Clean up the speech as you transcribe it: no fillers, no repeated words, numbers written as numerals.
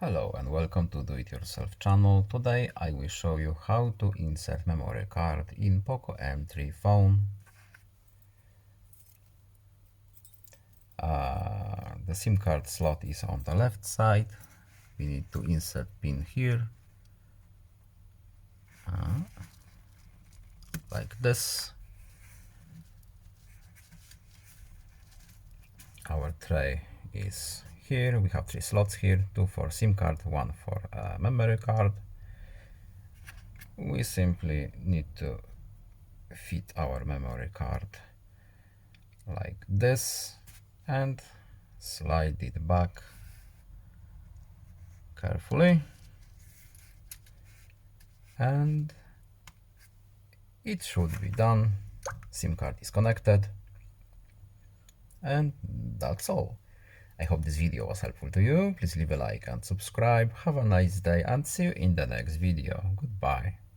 Hello and welcome to Do It Yourself channel. Today I will show you how to insert memory card in POCO M3 phone. The SIM card slot is on the left side. We need to insert pin here, like this. Our tray is here. We have 3 slots here, 2 for SIM card, 1 for memory card. We simply need to fit our memory card like this and slide it back carefully, and it should be done. SIM card is connected, and that's all. I hope this video was helpful to you. Please leave a like and subscribe. Have a nice day and see you in the next video. Goodbye.